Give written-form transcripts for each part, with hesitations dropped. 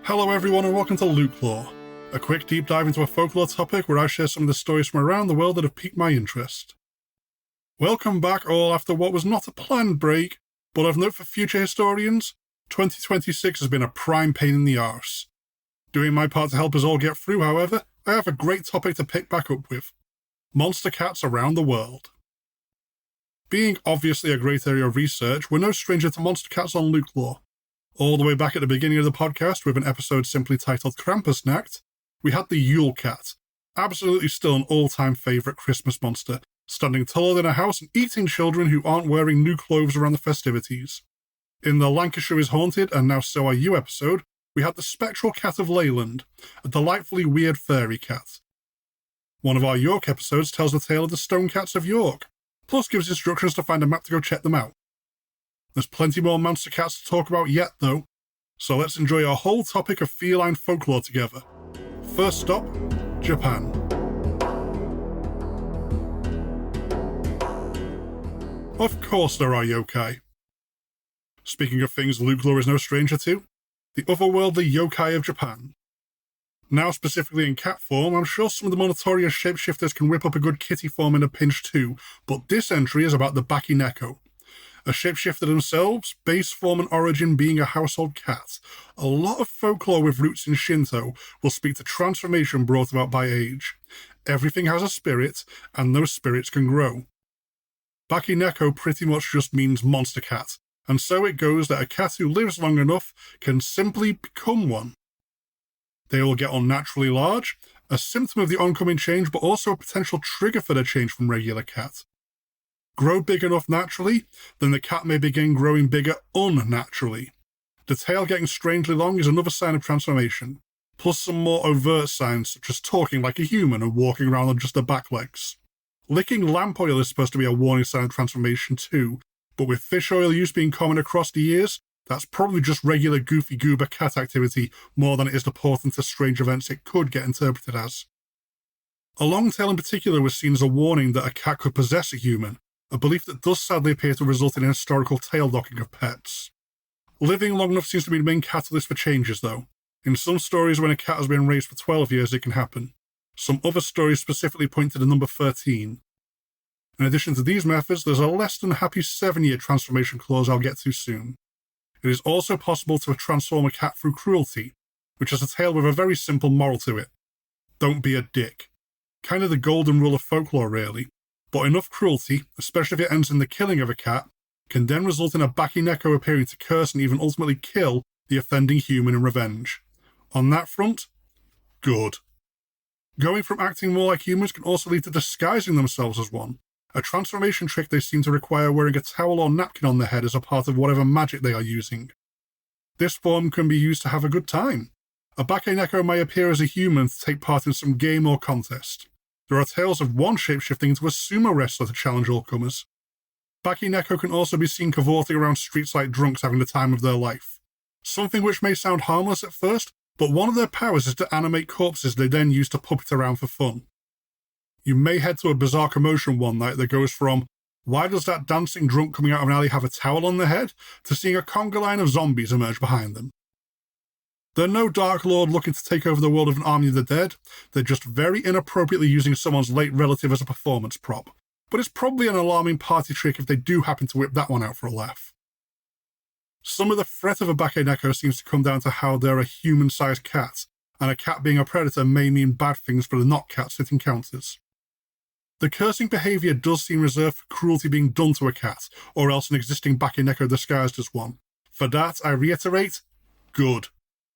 Hello everyone and welcome to LukeLore, a quick deep dive into a folklore topic where I share some of the stories from around the world that have piqued my interest. Welcome back all after what was not a planned break, but of note for future historians, 2026 has been a prime pain in the arse. Doing my part to help us all get through, however, I have a great topic to pick back up with: monster cats around the world. Being obviously a great area of research, we're no stranger to monster cats on LukeLore. All the way back at the beginning of the podcast with an episode simply titled Krampusnacht, we had the Yule Cat, absolutely still an all-time favourite Christmas monster, standing taller than a house and eating children who aren't wearing new clothes around the festivities. In the Lancashire is Haunted and Now So Are You episode, we had the Spectral Cat of Leyland, a delightfully weird fairy cat. One of our York episodes tells the tale of the Stone Cats of York, plus gives instructions to find a map to go check them out. There's plenty more monster cats to talk about yet, though, so let's enjoy our whole topic of feline folklore together. First stop, Japan. Of course there are yokai. Speaking of things LukeLore is no stranger to, the otherworldly yokai of Japan. Now specifically in cat form, I'm sure some of the more notorious shapeshifters can whip up a good kitty form in a pinch too, but this entry is about the Bakeneko. A shapeshifter themselves, base form and origin being a household cat. A lot of folklore with roots in Shinto will speak to transformation brought about by age. Everything has a spirit, and those spirits can grow. Bakeneko pretty much just means monster cat, and so it goes that a cat who lives long enough can simply become one. They will get unnaturally large, a symptom of the oncoming change but also a potential trigger for the change from regular cat. Grow big enough naturally, then the cat may begin growing bigger unnaturally. The tail getting strangely long is another sign of transformation, plus some more overt signs such as talking like a human and walking around on just their back legs. Licking lamp oil is supposed to be a warning sign of transformation too, but with fish oil use being common across the years, that's probably just regular goofy goober cat activity more than it is the portent of strange events it could get interpreted as. A long tail in particular was seen as a warning that a cat could possess a human, a belief that does sadly appear to result in a historical tail docking of pets. Living long enough seems to be the main catalyst for changes though. In some stories when a cat has been raised for 12 years it can happen. Some other stories specifically point to the number 13. In addition to these methods, there's a less than happy 7-year transformation clause I'll get to soon. It is also possible to transform a cat through cruelty, which has a tale with a very simple moral to it. Don't be a dick. Kind of the golden rule of folklore really. But enough cruelty, especially if it ends in the killing of a cat, can then result in a Bakeneko appearing to curse and even ultimately kill the offending human in revenge. On that front, good. Going from acting more like humans can also lead to disguising themselves as one, a transformation trick they seem to require wearing a towel or napkin on their head as a part of whatever magic they are using. This form can be used to have a good time. A Bakeneko may appear as a human to take part in some game or contest. There are tales of one shapeshifting into a sumo wrestler to challenge all comers. Bakeneko can also be seen cavorting around streets like drunks having the time of their life. Something which may sound harmless at first, but one of their powers is to animate corpses they then use to puppet around for fun. You may head to a bizarre commotion one night that goes from, why does that dancing drunk coming out of an alley have a towel on their head, to seeing a conga line of zombies emerge behind them. They're no Dark Lord looking to take over the world of an army of the dead, they're just very inappropriately using someone's late relative as a performance prop. But it's probably an alarming party trick if they do happen to whip that one out for a laugh. Some of the threat of a Bakeneko seems to come down to how they're a human-sized cat, and a cat being a predator may mean bad things for the not cats it encounters. The cursing behaviour does seem reserved for cruelty being done to a cat, or else an existing Bakeneko disguised as one. For that, I reiterate, good.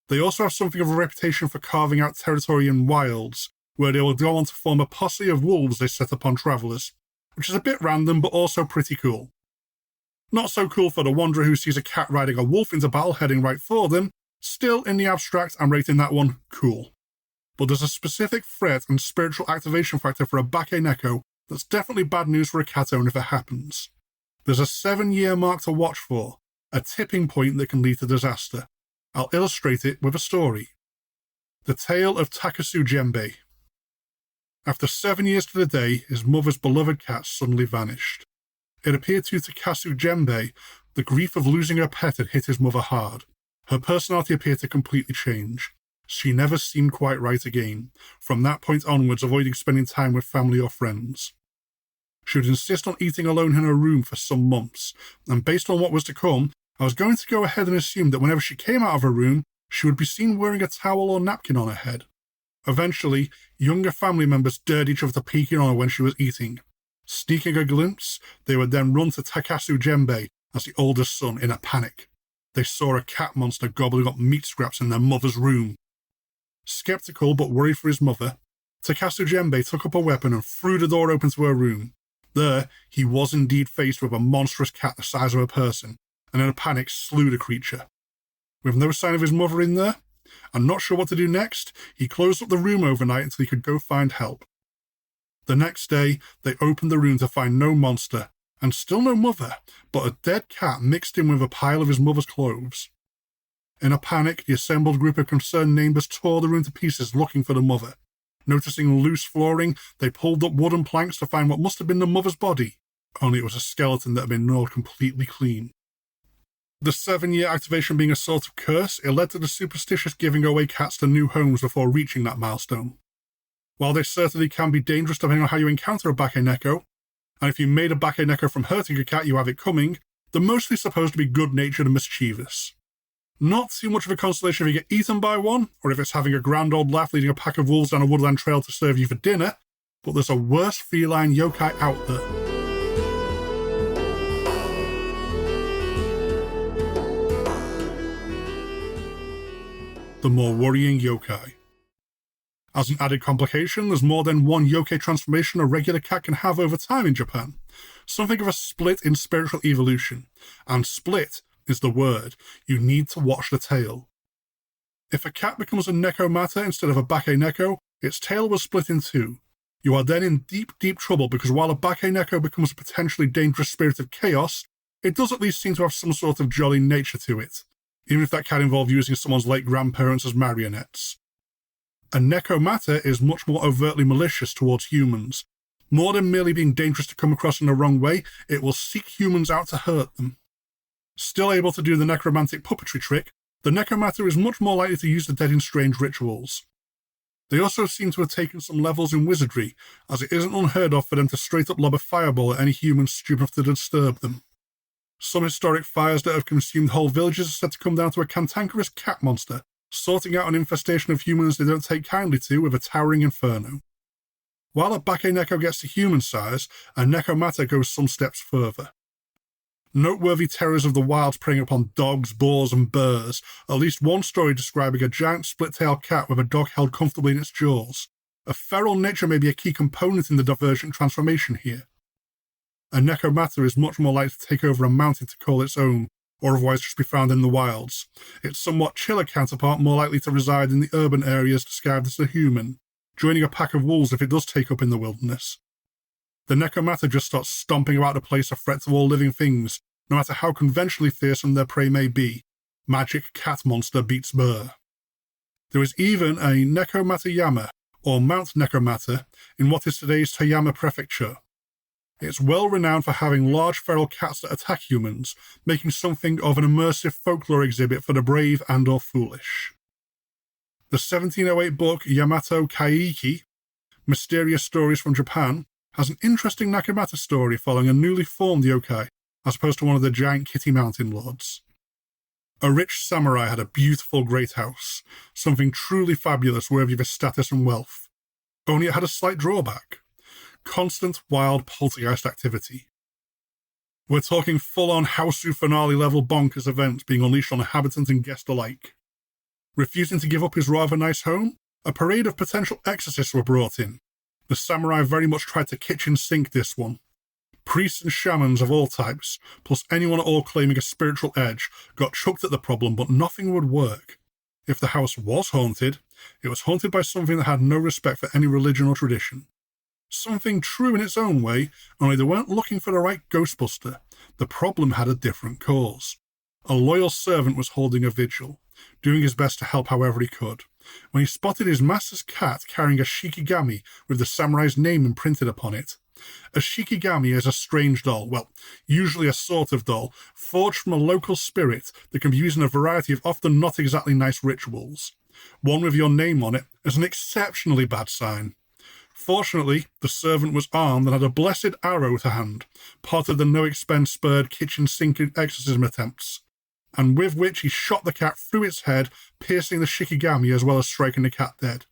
They also have something of a reputation for carving out territory in wilds, where they will go on to form a posse of wolves they set upon travellers, which is a bit random but also pretty cool. Not so cool for the wanderer who sees a cat riding a wolf into battle heading right for them, still in the abstract I'm rating that one cool. But there's a specific threat and spiritual activation factor for a Bakeneko that's definitely bad news for a cat owner if it happens. There's a 7-year mark to watch for, a tipping point that can lead to disaster. I'll illustrate it with a story. The tale of Takasu Jembe. After 7 years to the day, his mother's beloved cat suddenly vanished. It appeared to Takasu Jembe the grief of losing her pet had hit his mother hard. Her personality appeared to completely change. She never seemed quite right again, from that point onwards avoiding spending time with family or friends. She would insist on eating alone in her room for some months, and based on what was to come, I was going to go ahead and assume that whenever she came out of her room, she would be seen wearing a towel or napkin on her head. Eventually, younger family members dared each other to peek in on her when she was eating. Sneaking a glimpse, they would then run to Tatzelwurmen as the oldest son in a panic. They saw a cat monster gobbling up meat scraps in their mother's room. Skeptical but worried for his mother, Tatzelwurmen took up a weapon and threw the door open to her room. There, he was indeed faced with a monstrous cat the size of a person, and in a panic slew the creature. With no sign of his mother in there, and not sure what to do next, he closed up the room overnight until he could go find help. The next day, they opened the room to find no monster, and still no mother, but a dead cat mixed in with a pile of his mother's clothes. In a panic, the assembled group of concerned neighbours tore the room to pieces looking for the mother. Noticing loose flooring, they pulled up wooden planks to find what must have been the mother's body, only it was a skeleton that had been gnawed completely clean. The 7-year activation being a sort of curse, it led to the superstitious giving away cats to new homes before reaching that milestone. While they certainly can be dangerous depending on how you encounter a Bakeneko, and if you made a Bakeneko from hurting a cat you have it coming, they're mostly supposed to be good-natured and mischievous. Not too much of a consolation if you get eaten by one, or if it's having a grand old laugh leading a pack of wolves down a woodland trail to serve you for dinner, but there's a worse feline yokai out there. The more worrying yokai. As an added complication, there's more than one yokai transformation a regular cat can have over time in Japan. Something of a split in spiritual evolution, and split is the word. You need to watch the tail. If a cat becomes a Nekomata instead of a Bakeneko, its tail will split in two. You are then in deep, deep trouble because while a Bakeneko becomes a potentially dangerous spirit of chaos, it does at least seem to have some sort of jolly nature to it, even if that can involve using someone's late grandparents as marionettes. A Nekomata is much more overtly malicious towards humans. More than merely being dangerous to come across in the wrong way, it will seek humans out to hurt them. Still able to do the necromantic puppetry trick, the Nekomata is much more likely to use the dead in strange rituals. They also seem to have taken some levels in wizardry, as it isn't unheard of for them to straight up lob a fireball at any human stupid enough to disturb them. Some historic fires that have consumed whole villages are said to come down to a cantankerous cat monster, sorting out an infestation of humans they don't take kindly to with a towering inferno. While a Bakeneko gets to human size, a Nekomata goes some steps further. Noteworthy terrors of the wilds preying upon dogs, boars, and bears, at least one story describing a giant split-tailed cat with a dog held comfortably in its jaws. A feral nature may be a key component in the divergent transformation here. A Nekomata is much more likely to take over a mountain to call its own, or otherwise just be found in the wilds. Its somewhat chiller counterpart more likely to reside in the urban areas described as the human, joining a pack of wolves if it does take up in the wilderness. The Nekomata just starts stomping about the place a threat to all living things, no matter how conventionally fearsome their prey may be. Magic cat monster beats bear. There is even a Nekomatayama, or Mount Nekomata, in what is today's Toyama Prefecture. It's well renowned for having large feral cats that attack humans, making something of an immersive folklore exhibit for the brave and or foolish. The 1708 book Yamato Kaiki, Mysterious Stories from Japan, has an interesting Nekomata story following a newly formed yokai, as opposed to one of the giant kitty mountain lords. A rich samurai had a beautiful great house, something truly fabulous worthy of his status and wealth. Only it had a slight drawback: constant wild poltergeist activity. We're talking full-on Houseu finale level bonkers events being unleashed on inhabitant and guest alike. Refusing to give up his rather nice home, a parade of potential exorcists were brought in. The samurai very much tried to kitchen sink this one. Priests and shamans of all types, plus anyone at all claiming a spiritual edge, got chucked at the problem, but nothing would work. If the house was haunted, it was haunted by something that had no respect for any religion or tradition. Something true in its own way, only they weren't looking for the right Ghostbuster. The problem had a different cause. A loyal servant was holding a vigil, doing his best to help however he could, when he spotted his master's cat carrying a shikigami with the samurai's name imprinted upon it. A shikigami is a strange doll, well, usually a sort of doll, forged from a local spirit that can be used in a variety of often not exactly nice rituals. One with your name on it is an exceptionally bad sign. Fortunately, the servant was armed and had a blessed arrow to hand, part of the no-expense-spared kitchen sink exorcism attempts, and with which he shot the cat through its head, piercing the shikigami as well as striking the cat dead.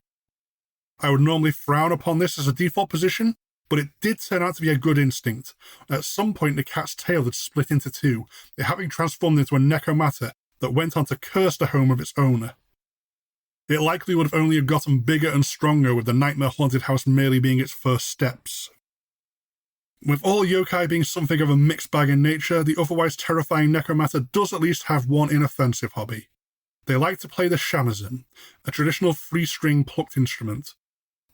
I would normally frown upon this as a default position, but it did turn out to be a good instinct. At some point, the cat's tail had split into two, it having transformed into a Nekomata that went on to curse the home of its owner. It likely would have only gotten bigger and stronger, with the nightmare-haunted house merely being its first steps. With all yokai being something of a mixed bag in nature, the otherwise terrifying Nekomata does at least have one inoffensive hobby. They like to play the shamisen, a traditional three-string plucked instrument.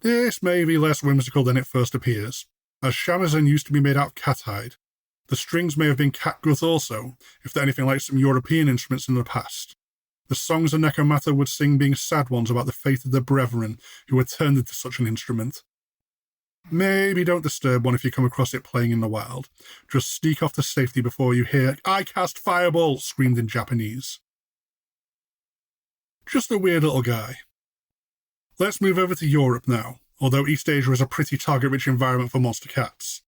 This may be less whimsical than it first appears, as shamisen used to be made out of cat hide. The strings may have been catgut also, if they're anything like some European instruments in the past. The songs the Nekomata would sing being sad ones about the fate of their brethren who were turned into such an instrument. Maybe don't disturb one if you come across it playing in the wild. Just sneak off to safety before you hear, "I cast fireball!" screamed in Japanese. Just a weird little guy. Let's move over to Europe now, although East Asia is a pretty target-rich environment for monster cats.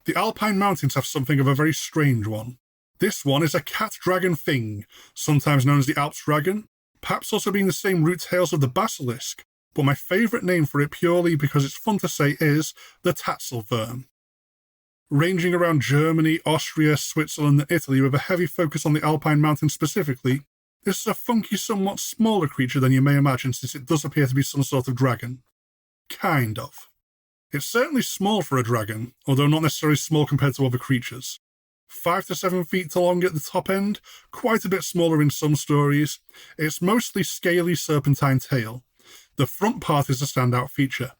The Alpine Mountains have something of a very strange one. This one is a cat-dragon thing, sometimes known as the Alps dragon, perhaps also being the same root tails of the basilisk, but my favourite name for it purely because it's fun to say is the Tatzelwurmen. Ranging around Germany, Austria, Switzerland and Italy with a heavy focus on the Alpine Mountains specifically, this is a funky, somewhat smaller creature than you may imagine since it does appear to be some sort of dragon. Kind of. It's certainly small for a dragon, although not necessarily small compared to other creatures. 5 to 7 feet long at the top end, quite a bit smaller in some stories. It's mostly scaly serpentine tail. The front part is a standout feature.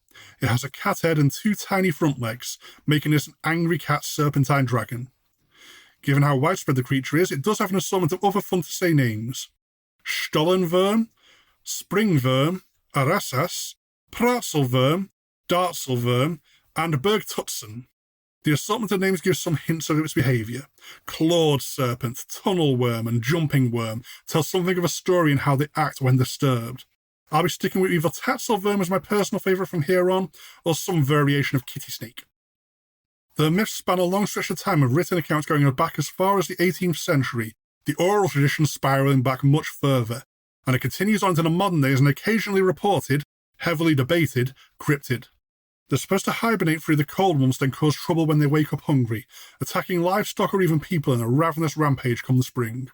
It has a cat head and 2 tiny front legs, making this an angry cat serpentine dragon. Given how widespread the creature is, it does have an assortment of other fun-to-say names. Stollenwurm, Springwurm, Arassas, Pratzelwurm, Dartzelwurm, and Bergtutzen. The assortment of names gives some hints of its behaviour. Clawed serpent, tunnel worm, and jumping worm tell something of a story in how they act when disturbed. I'll be sticking with either Tatzelwurm as my personal favourite from here on, or some variation of kitty snake. The myths span a long stretch of time with written accounts going back as far as the 18th century, the oral tradition spiralling back much further, and it continues on into the modern day as an occasionally reported, heavily debated, cryptid. They're supposed to hibernate through the cold months, then cause trouble when they wake up hungry, attacking livestock or even people in a ravenous rampage come the spring.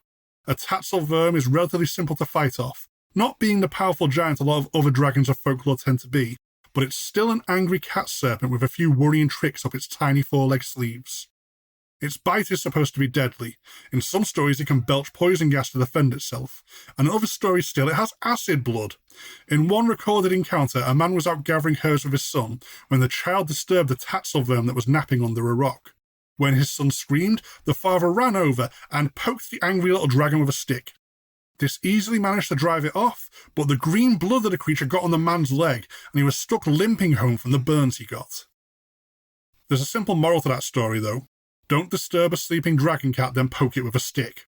A Tatzelwurm is relatively simple to fight off, not being the powerful giant a lot of other dragons of folklore tend to be, but it's still an angry cat serpent with a few worrying tricks up its tiny 4-leg sleeves. Its bite is supposed to be deadly. In some stories it can belch poison gas to defend itself, and in other stories still it has acid blood. In one recorded encounter, a man was out gathering herbs with his son when the child disturbed a Tatzelwurm that was napping under a rock. When his son screamed, the father ran over and poked the angry little dragon with a stick. This easily managed to drive it off, but the green blood of the creature got on the man's leg, and he was stuck limping home from the burns he got. There's a simple moral to that story, though. Don't disturb a sleeping dragon cat, then poke it with a stick.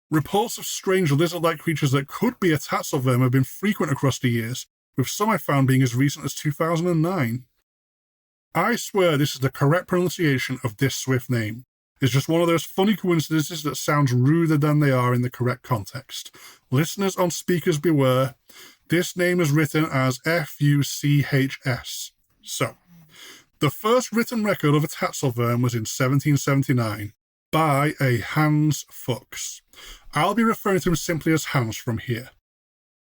Reports of strange lizard-like creatures that could be a Tatzelwurm have been frequent across the years, with some I found being as recent as 2009. I swear this is the correct pronunciation of this swift name. It's just one of those funny coincidences that sounds ruder than they are in the correct context. Listeners on speakers beware. This name is written as Fuchs. So, the first written record of a Tatzelwurm was in 1779, by a Hans Fuchs. I'll be referring to him simply as Hans from here.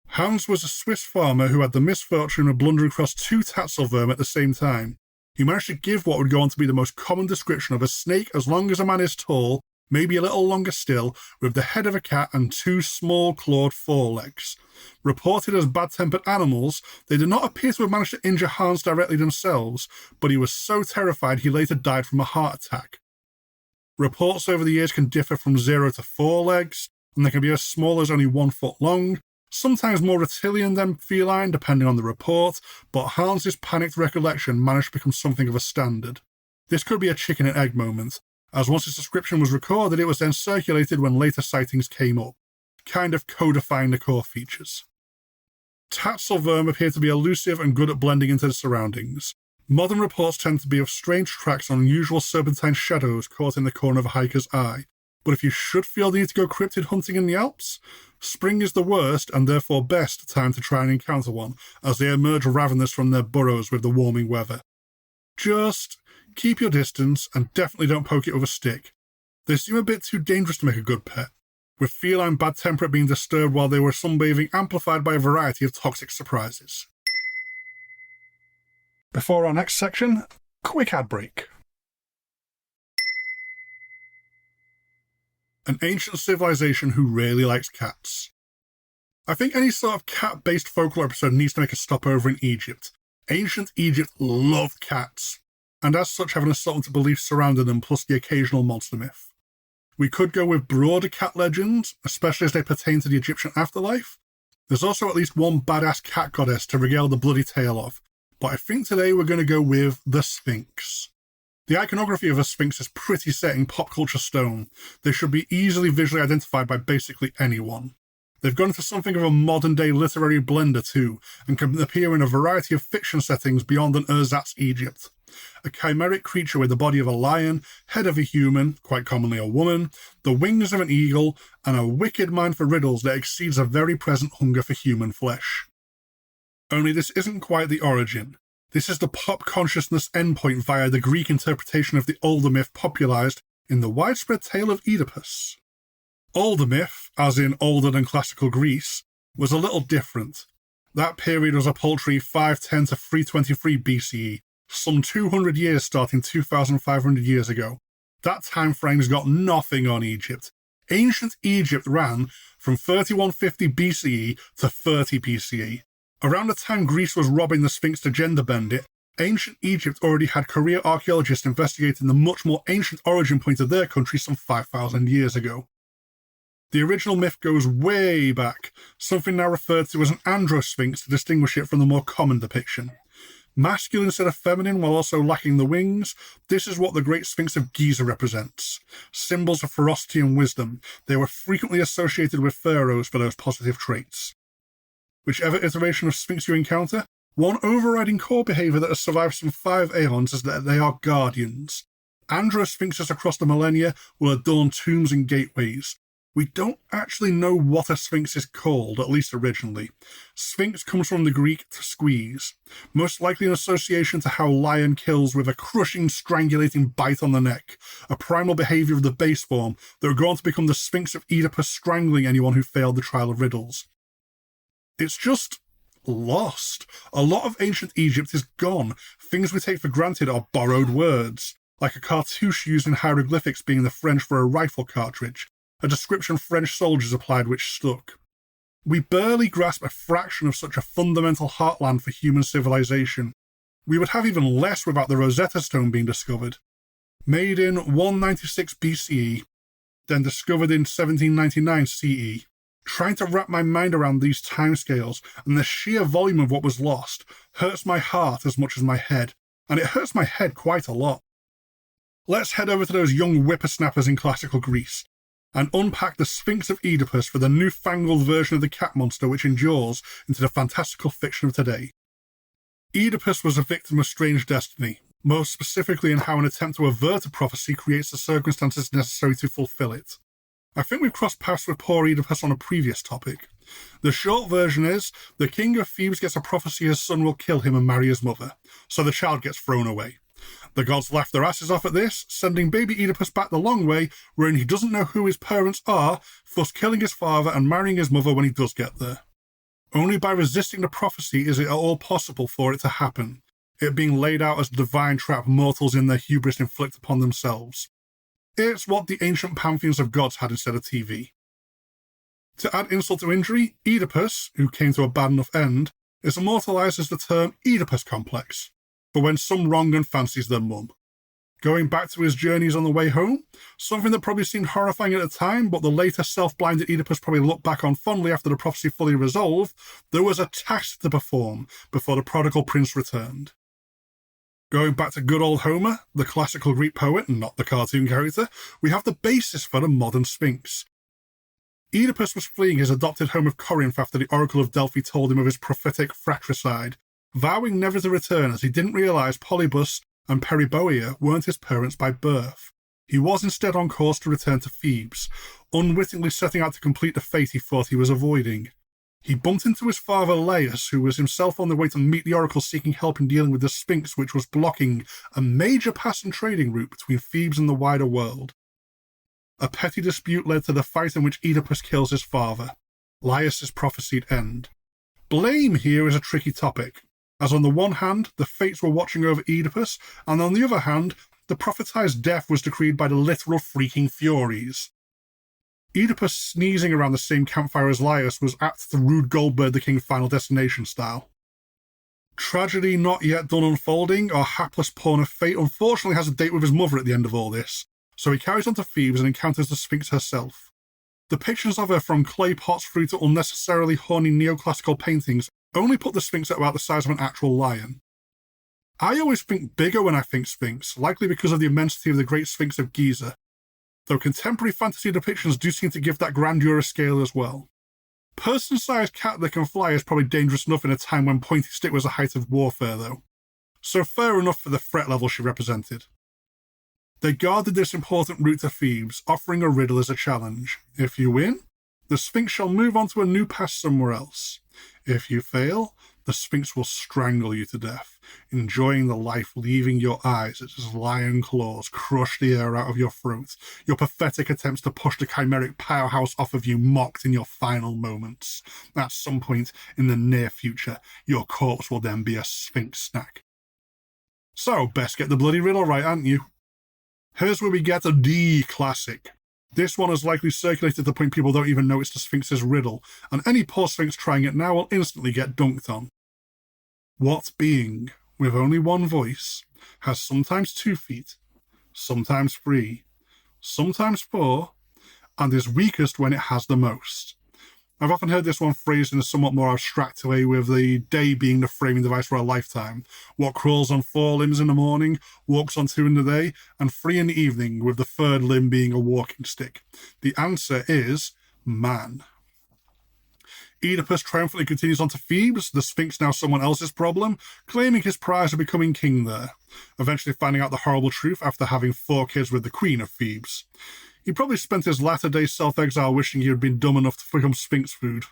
Hans was a Swiss farmer who had the misfortune of blundering across 2 Tatzelwurm at the same time. He managed to give what would go on to be the most common description of a snake as long as a man is tall, maybe a little longer still, with the head of a cat and 2 small clawed forelegs. Reported as bad-tempered animals, they did not appear to have managed to injure Hans directly themselves, but he was so terrified he later died from a heart attack. Reports over the years can differ from 0 to 4 legs, and they can be as small as only 1 foot long, sometimes more reptilian than feline, depending on the report, but Hans's panicked recollection managed to become something of a standard. This could be a chicken and egg moment, as once its description was recorded, it was then circulated when later sightings came up, kind of codifying the core features. Tatzelwurmen appear to be elusive and good at blending into the surroundings. Modern reports tend to be of strange tracks and unusual serpentine shadows caught in the corner of a hiker's eye, but if you should feel the need to go cryptid hunting in the Alps, spring is the worst and therefore best time to try and encounter one, as they emerge ravenous from their burrows with the warming weather. Just keep your distance and definitely don't poke it with a stick. They seem a bit too dangerous to make a good pet, with feline bad temper being disturbed while they were sunbathing amplified by a variety of toxic surprises. Before our next section, quick ad break. An ancient civilization who really likes cats. I think any sort of cat-based folklore episode needs to make a stopover in Egypt. Ancient Egypt loved cats, and as such have an assortment of beliefs surrounding them plus the occasional monster myth. We could go with broader cat legends, especially as they pertain to the Egyptian afterlife. There's also at least one badass cat goddess to regale the bloody tale of, but I think today we're going to go with the Sphinx. The iconography of a Sphinx is pretty set in pop culture stone. They should be easily visually identified by basically anyone. They've gone into something of a modern-day literary blender too, and can appear in a variety of fiction settings beyond an ersatz Egypt. A chimeric creature with the body of a lion, head of a human, quite commonly a woman, the wings of an eagle, and a wicked mind for riddles that exceeds a very present hunger for human flesh. Only this isn't quite the origin. This is the pop consciousness endpoint via the Greek interpretation of the older myth popularized in the widespread tale of Oedipus. Older myth, as in older than classical Greece, was a little different. That period was a paltry 510 to 323 BCE, some 200 years starting 2,500 years ago. That time frame's got nothing on Egypt. Ancient Egypt ran from 3150 BCE to 30 BCE. Around the time Greece was robbing the Sphinx to gender bend it, ancient Egypt already had career archaeologists investigating the much more ancient origin point of their country some 5,000 years ago. The original myth goes way back, something now referred to as an androsphinx to distinguish it from the more common depiction. Masculine instead of feminine while also lacking the wings, this is what the Great Sphinx of Giza represents. Symbols of ferocity and wisdom, they were frequently associated with pharaohs for those positive traits. Whichever iteration of Sphinx you encounter, one overriding core behaviour that has survived some 5 aeons is that they are guardians. Androsphinxes across the millennia will adorn tombs and gateways. We don't actually know what a sphinx is called, at least originally. Sphinx comes from the Greek to squeeze, most likely in association to how lion kills with a crushing, strangulating bite on the neck, a primal behaviour of the base form that would go on to become the Sphinx of Oedipus strangling anyone who failed the trial of riddles. It's just lost. A lot of ancient Egypt is gone. Things we take for granted are borrowed words, like a cartouche used in hieroglyphics being the French for a rifle cartridge, a description French soldiers applied which stuck. We barely grasp a fraction of such a fundamental heartland for human civilization. We would have even less without the Rosetta Stone being discovered. Made in 196 BCE, then discovered in 1799 CE. Trying to wrap my mind around these timescales and the sheer volume of what was lost hurts my heart as much as my head, and it hurts my head quite a lot. Let's head over to those young whippersnappers in classical Greece, and unpack the Sphinx of Oedipus for the newfangled version of the cat monster which endures into the fantastical fiction of today. Oedipus was a victim of strange destiny, most specifically in how an attempt to avert a prophecy creates the circumstances necessary to fulfill it. I think we've crossed paths with poor Oedipus on a previous topic. The short version is, the king of Thebes gets a prophecy his son will kill him and marry his mother, so the child gets thrown away. The gods laugh their asses off at this, sending baby Oedipus back the long way, wherein he doesn't know who his parents are, thus killing his father and marrying his mother when he does get there. Only by resisting the prophecy is it at all possible for it to happen, it being laid out as a divine trap mortals in their hubris inflict upon themselves. It's what the ancient pantheons of gods had instead of TV. To add insult to injury, Oedipus, who came to a bad enough end, is immortalised as the term Oedipus complex, for when some wrong and fancies their mum. Going back to his journeys on the way home, something that probably seemed horrifying at the time, but the later self-blinded Oedipus probably looked back on fondly after the prophecy fully resolved, there was a task to perform before the prodigal prince returned. Going back to good old Homer, the classical Greek poet, not the cartoon character, we have the basis for a modern Sphinx. Oedipus was fleeing his adopted home of Corinth after the Oracle of Delphi told him of his prophetic fratricide, vowing never to return as he didn't realise Polybus and Periboea weren't his parents by birth. He was instead on course to return to Thebes, unwittingly setting out to complete the fate he thought he was avoiding. He bumped into his father Laius, who was himself on the way to meet the Oracle seeking help in dealing with the Sphinx, which was blocking a major pass and trading route between Thebes and the wider world. A petty dispute led to the fight in which Oedipus kills his father, Laius' prophesied end. Blame here is a tricky topic, as on the one hand, the fates were watching over Oedipus, and on the other hand, the prophetized death was decreed by the literal freaking Furies. Oedipus sneezing around the same campfire as Laius was apt to Rube Goldberg the King Final Destination style. Tragedy not yet done unfolding, our hapless pawn of fate unfortunately has a date with his mother at the end of all this, so he carries on to Thebes and encounters the Sphinx herself. Depictions of her from clay pots through to unnecessarily horny neoclassical paintings only put the Sphinx at about the size of an actual lion. I always think bigger when I think Sphinx, likely because of the immensity of the Great Sphinx of Giza, though contemporary fantasy depictions do seem to give that grandeur a scale as well. Person-sized cat that can fly is probably dangerous enough in a time when pointy stick was the height of warfare, though. So fair enough for the threat level she represented. They guarded this important route to Thebes, offering a riddle as a challenge. If you win, the Sphinx shall move on to a new pass somewhere else. If you fail, the Sphinx will strangle you to death, enjoying the life leaving your eyes as its lion claws crush the air out of your throat, your pathetic attempts to push the chimeric powerhouse off of you mocked in your final moments. At some point in the near future, your corpse will then be a Sphinx snack. So, best get the bloody riddle right, aren't you? Here's where we get a D classic. This one is likely circulated to the point people don't even know it's the Sphinx's riddle, and any poor Sphinx trying it now will instantly get dunked on. What being, with only one voice, has sometimes 2 feet, sometimes 3, sometimes 4, and is weakest when it has the most? I've often heard this one phrased in a somewhat more abstract way, with the day being the framing device for a lifetime. What crawls on 4 limbs in the morning, walks on 2 in the day, and 3 in the evening, with the 3rd limb being a walking stick? The answer is man. Oedipus triumphantly continues on to Thebes, the Sphinx now someone else's problem, claiming his prize of becoming king there, eventually finding out the horrible truth after having 4 kids with the Queen of Thebes. He probably spent his latter-day self-exile wishing he had been dumb enough to become Sphinx food.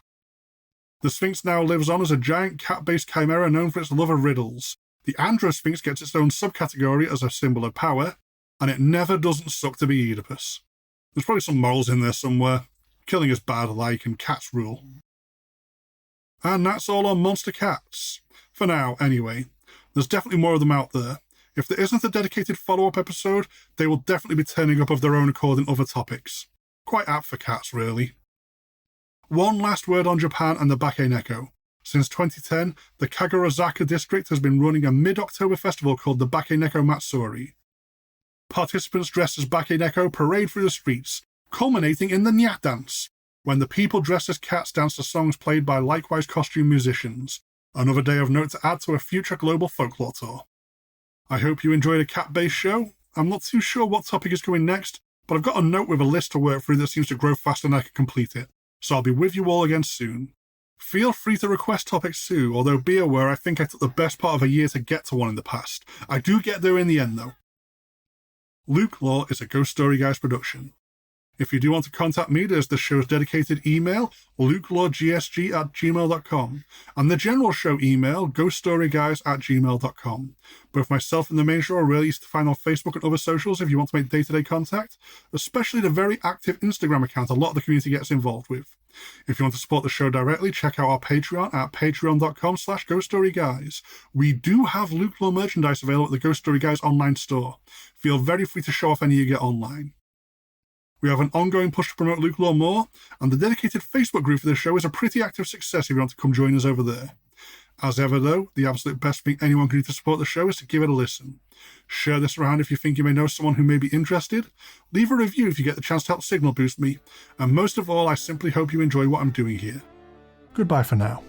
The Sphinx now lives on as a giant cat-based chimera known for its love of riddles. The Andro-Sphinx gets its own subcategory as a symbol of power, and it never doesn't suck to be Oedipus. There's probably some morals in there somewhere. Killing is bad, and cats rule. And that's all on monster cats. For now, anyway. There's definitely more of them out there. If there isn't a dedicated follow-up episode, they will definitely be turning up of their own accord in other topics. Quite apt for cats, really. One last word on Japan and the Bakeneko. Since 2010, the Kagorazaka district has been running a mid-October festival called the Bakeneko Matsuri. Participants dressed as Bakeneko parade through the streets, culminating in the Nyat dance, when the people dressed as cats dance to songs played by likewise costumed musicians. Another day of note to add to a future global folklore tour. I hope you enjoyed a cat-based show. I'm not too sure what topic is coming next, but I've got a note with a list to work through that seems to grow faster than I can complete it, so I'll be with you all again soon. Feel free to request topics too, although be aware I think I took the best part of a year to get to one in the past. I do get there in the end though. LukeLore is a Ghost Story Guys production. If you do want to contact me, there's the show's dedicated email, lukeloregsg@gmail.com, and the general show email, ghoststoryguys@gmail.com. Both myself and the main show are really easy to find on Facebook and other socials if you want to make day-to-day contact, especially the very active Instagram account a lot of the community gets involved with. If you want to support the show directly, check out our Patreon at patreon.com/ghoststoryguys. We do have LukeLore merchandise available at the Ghost Story Guys online store. Feel very free to show off any you get online. We have an ongoing push to promote LukeLore more, and the dedicated Facebook group for the show is a pretty active success if you want to come join us over there. As ever though, the absolute best thing anyone can do to support the show is to give it a listen. Share this around if you think you may know someone who may be interested. Leave a review if you get the chance to help signal boost me. And most of all, I simply hope you enjoy what I'm doing here. Goodbye for now.